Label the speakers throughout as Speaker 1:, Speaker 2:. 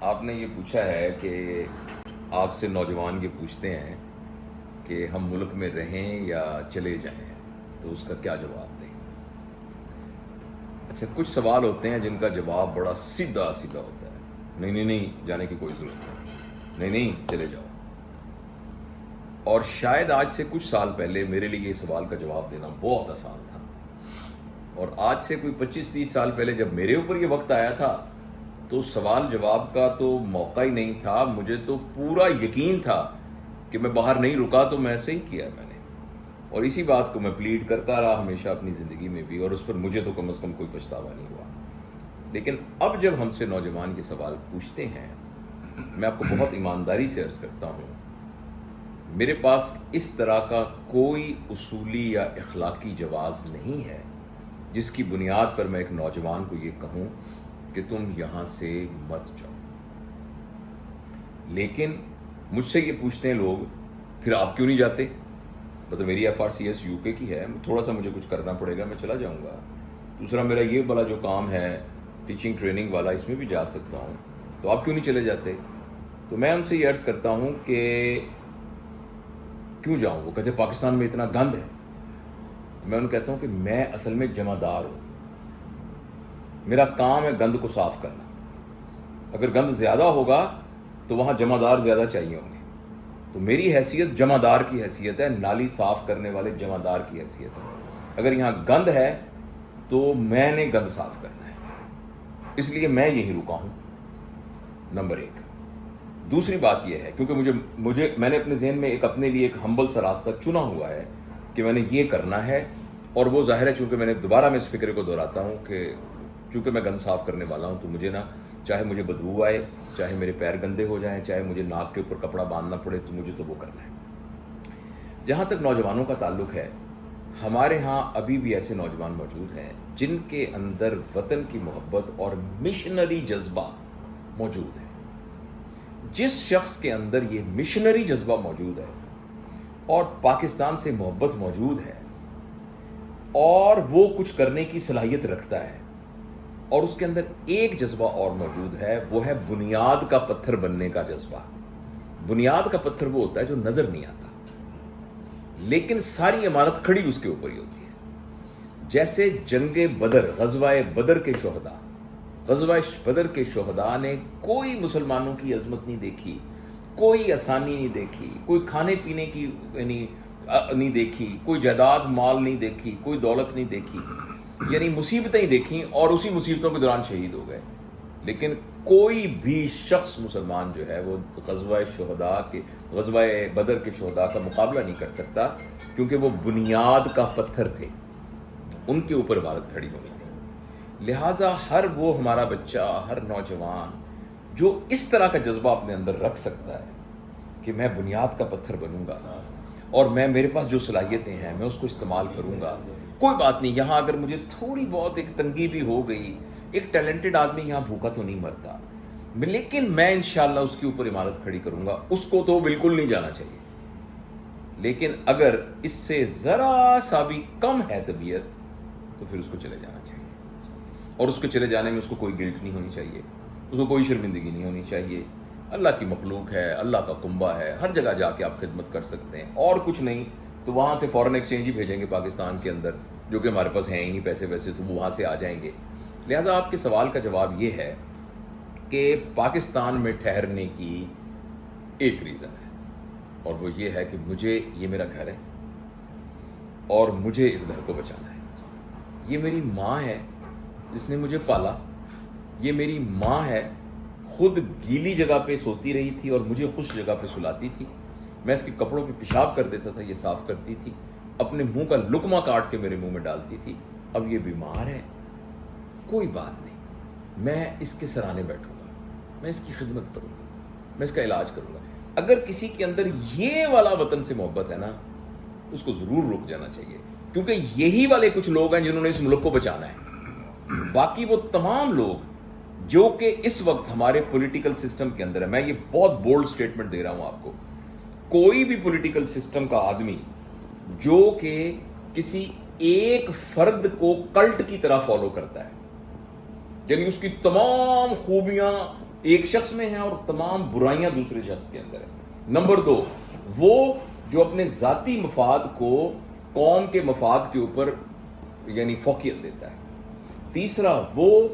Speaker 1: آپ نے یہ پوچھا ہے کہ آپ سے نوجوان یہ پوچھتے ہیں کہ ہم ملک میں رہیں یا چلے جائیں، تو اس کا کیا جواب دیں؟ اچھا، کچھ سوال ہوتے ہیں جن کا جواب بڑا سیدھا سیدھا ہوتا ہے، نہیں نہیں نہیں جانے کی کوئی ضرورت نہیں، نہیں نہیں چلے جاؤ۔ اور شاید آج سے کچھ سال پہلے میرے لیے اس سوال کا جواب دینا بہت آسان تھا، اور آج سے کوئی 25-30 سال پہلے جب میرے اوپر یہ وقت آیا تھا تو سوال جواب کا تو موقع ہی نہیں تھا۔ مجھے تو پورا یقین تھا کہ میں باہر نہیں رکا تو میں ایسے ہی کیا میں نے، اور اسی بات کو میں پلیڈ کرتا رہا ہمیشہ اپنی زندگی میں بھی، اور اس پر مجھے تو کم از کم کوئی پچھتاوا نہیں ہوا۔ لیکن اب جب ہم سے نوجوان یہ سوال پوچھتے ہیں، میں آپ کو بہت ایمانداری سے عرض کرتا ہوں، میرے پاس اس طرح کا کوئی اصولی یا اخلاقی جواز نہیں ہے جس کی بنیاد پر میں ایک نوجوان کو یہ کہوں کہ تم یہاں سے مت جاؤ۔ لیکن مجھ سے یہ پوچھتے ہیں لوگ، پھر آپ کیوں نہیں جاتے؟ مطلب میری FRCS UK کی ہے، تھوڑا سا مجھے کچھ کرنا پڑے گا، میں چلا جاؤں گا۔ دوسرا میرا یہ والا جو کام ہے ٹیچنگ ٹریننگ والا، اس میں بھی جا سکتا ہوں، تو آپ کیوں نہیں چلے جاتے؟ تو میں ان سے یہ عرض کرتا ہوں کہ کیوں جاؤں؟ وہ کہتے ہیں پاکستان میں اتنا گند ہے۔ میں ان کو کہتا ہوں کہ میں اصل میں جمع دار ہوں، میرا کام ہے گند کو صاف کرنا۔ اگر گند زیادہ ہوگا تو وہاں جمع دار زیادہ چاہیے ہوں گے، تو میری حیثیت جمع دار کی حیثیت ہے، نالی صاف کرنے والے جمع دار کی حیثیت ہے۔ اگر یہاں گند ہے تو میں نے گند صاف کرنا ہے، اس لیے میں یہیں رکا ہوں، نمبر 1۔ دوسری بات یہ ہے، کیونکہ میں نے اپنے ذہن میں اپنے لیے ایک ہمبل سا راستہ چنا ہوا ہے کہ میں نے یہ کرنا ہے، اور وہ ظاہر ہے چونکہ میں نے دوبارہ میں اس فکر کو دہراتا ہوں کہ چونکہ میں گند صاف کرنے والا ہوں، تو مجھے نا، چاہے مجھے بدبو آئے، چاہے میرے پیر گندے ہو جائیں، چاہے مجھے ناک کے اوپر کپڑا باندھنا پڑے، تو مجھے تو وہ کرنا ہے۔ جہاں تک نوجوانوں کا تعلق ہے، ہمارے ہاں ابھی بھی ایسے نوجوان موجود ہیں جن کے اندر وطن کی محبت اور مشنری جذبہ موجود ہے۔ جس شخص کے اندر یہ مشنری جذبہ موجود ہے اور پاکستان سے محبت موجود ہے اور وہ کچھ کرنے کی صلاحیت رکھتا ہے، اور اس کے اندر ایک جذبہ اور موجود ہے، وہ ہے بنیاد کا پتھر بننے کا جذبہ۔ بنیاد کا پتھر وہ ہوتا ہے جو نظر نہیں آتا، لیکن ساری عمارت کھڑی اس کے اوپر ہی ہوتی ہے۔ جیسے جنگ بدر، غزوہ بدر کے شہداء نے کوئی مسلمانوں کی عظمت نہیں دیکھی، کوئی آسانی نہیں دیکھی، کوئی کھانے پینے کی نہیں دیکھی، کوئی جائیداد مال نہیں دیکھی، کوئی دولت نہیں دیکھی، یعنی مصیبتیں ہی دیکھیں، اور اسی مصیبتوں کے دوران شہید ہو گئے۔ لیکن کوئی بھی شخص مسلمان جو ہے وہ غزوہ بدر کے شہداء کا مقابلہ نہیں کر سکتا، کیونکہ وہ بنیاد کا پتھر تھے، ان کے اوپر عمارت کھڑی ہونی تھی۔ لہٰذا ہر وہ ہمارا بچہ، ہر نوجوان جو اس طرح کا جذبہ اپنے اندر رکھ سکتا ہے کہ میں بنیاد کا پتھر بنوں گا، اور میرے پاس جو صلاحیتیں ہیں میں اس کو استعمال کروں گا، کوئی بات نہیں، یہاں اگر مجھے تھوڑی بہت ایک تنگی بھی ہو گئی، ایک ٹیلنٹڈ آدمی یہاں بھوکا تو نہیں مرتا، لیکن میں انشاءاللہ اس کے اوپر عمارت کھڑی کروں گا۔ اس کو تو بالکل نہیں جانا چاہیے، لیکن اگر اس سے ذرا سا بھی کم ہے طبیعت تو پھر اس کو چلے جانا چاہیے، اور اس کے چلے جانے میں اس کو کوئی گلٹ نہیں ہونی چاہیے، اس کو کوئی شرمندگی نہیں ہونی چاہیے۔ اللہ کی مخلوق ہے، اللہ کا کنبہ ہے، ہر جگہ جا کے آپ خدمت کر سکتے ہیں، اور کچھ نہیں تو وہاں سے فورن ایکسچینج ہی بھیجیں گے پاکستان کے اندر، جو کہ ہمارے پاس ہیں ہی نہیں پیسے ویسے، تو وہ وہاں سے آ جائیں گے۔ لہٰذا آپ کے سوال کا جواب یہ ہے کہ پاکستان میں ٹھہرنے کی ایک ریزن ہے، اور وہ یہ ہے کہ یہ میرا گھر ہے اور مجھے اس گھر کو بچانا ہے۔ یہ میری ماں ہے جس نے مجھے پالا، یہ میری ماں ہے، خود گیلی جگہ پہ سوتی رہی تھی اور مجھے خشک جگہ پہ سلاتی تھی، میں اس کے کپڑوں پہ پیشاب کر دیتا تھا، یہ صاف کرتی تھی، اپنے منہ کا لقمہ کاٹ کے میرے منہ میں ڈالتی تھی۔ اب یہ بیمار ہے، کوئی بات نہیں، میں اس کے سرانے بیٹھوں گا، میں اس کی خدمت کروں گا، میں اس کا علاج کروں گا۔ اگر کسی کے اندر یہ والا وطن سے محبت ہے نا، اس کو ضرور رک جانا چاہیے، کیونکہ یہی والے کچھ لوگ ہیں جنہوں نے اس ملک کو بچانا ہے۔ باقی وہ تمام لوگ جو کہ اس وقت ہمارے پولیٹیکل سسٹم کے اندر ہے، میں یہ بہت بولڈ سٹیٹمنٹ دے رہا ہوں آپ کو، کوئی بھی پولیٹیکل سسٹم کا آدمی جو کہ کسی ایک فرد کو کلٹ کی طرح فالو کرتا ہے، یعنی اس کی تمام خوبیاں ایک شخص میں ہیں اور تمام برائیاں دوسرے شخص کے اندر ہیں۔ نمبر 2، وہ جو اپنے ذاتی مفاد کو قوم کے مفاد کے اوپر یعنی فوقیت دیتا ہے۔ تیسرا، وہ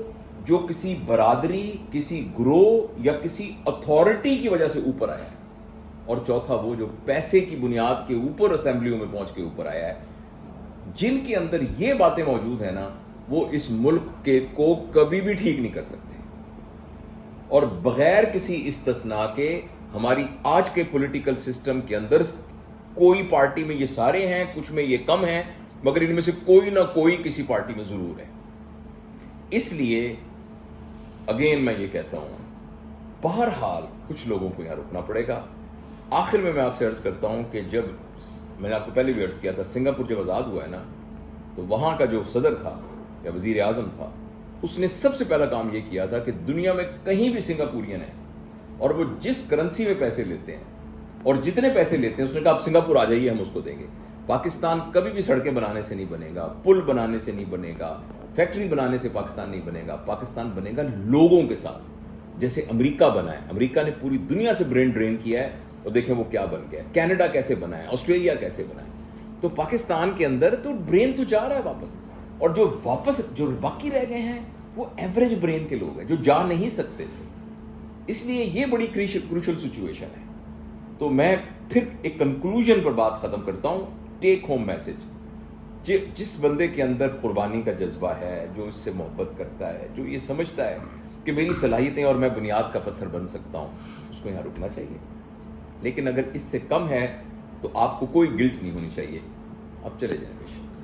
Speaker 1: جو کسی برادری، کسی گروہ یا کسی اتھارٹی کی وجہ سے اوپر آیا ہے۔ اور چوتھا، وہ جو پیسے کی بنیاد کے اوپر اسمبلیوں میں پہنچ کے اوپر آیا ہے۔ جن کے اندر یہ باتیں موجود ہیں نا، وہ اس ملک کے کو کبھی بھی ٹھیک نہیں کر سکتے، اور بغیر کسی استثناء کے ہماری آج کے پولیٹیکل سسٹم کے اندر کوئی پارٹی میں یہ سارے ہیں، کچھ میں یہ کم ہیں، مگر ان میں سے کوئی نہ کوئی کسی پارٹی میں ضرور ہے۔ اس لیے اگین میں یہ کہتا ہوں، بہرحال کچھ لوگوں کو یہاں رکنا پڑے گا۔ آخر میں آپ سے عرض کرتا ہوں کہ جب میں نے آپ کو پہلے بھی عرض کیا تھا، سنگاپور جب آزاد ہوا ہے نا، تو وہاں کا جو صدر تھا یا وزیر اعظم تھا، اس نے سب سے پہلا کام یہ کیا تھا کہ دنیا میں کہیں بھی سنگاپورین ہیں اور وہ جس کرنسی میں پیسے لیتے ہیں اور جتنے پیسے لیتے ہیں، اس نے کہا آپ سنگاپور آ جائیے، ہم اس کو دیں گے۔ پاکستان کبھی بھی سڑکیں بنانے سے نہیں بنے گا، پل بنانے سے نہیں بنے گا، فیکٹری بنانے سے پاکستان نہیں بنے گا۔ پاکستان بنے گا لوگوں کے ساتھ، جیسے امریکہ بنا ہے۔ امریکہ نے پوری دنیا سے برین ڈرین کیا ہے اور دیکھیں وہ کیا بن گیا ہے۔ کینیڈا کیسے بنا ہے، آسٹریلیا کیسے بنا ہے۔ تو پاکستان کے اندر تو برین تو جا رہا ہے واپس، اور جو باقی رہ گئے ہیں وہ ایوریج برین کے لوگ ہیں جو جا نہیں سکتے تھے۔ اس لیے یہ بڑی کروشل سچویشن ہے۔ تو میں پھر ایک کنکلوژن پر بات ختم کرتا ہوں، ٹیک ہوم میسج۔ جس بندے کے اندر قربانی کا جذبہ ہے، جو اس سے محبت کرتا ہے، جو یہ سمجھتا ہے کہ میری صلاحیتیں اور میں بنیاد کا پتھر بن سکتا ہوں، اس کو یہاں رکنا چاہیے۔ لیکن اگر اس سے کم ہے تو آپ کو کوئی گلٹ نہیں ہونی چاہیے، آپ چلے جائیں بے شک۔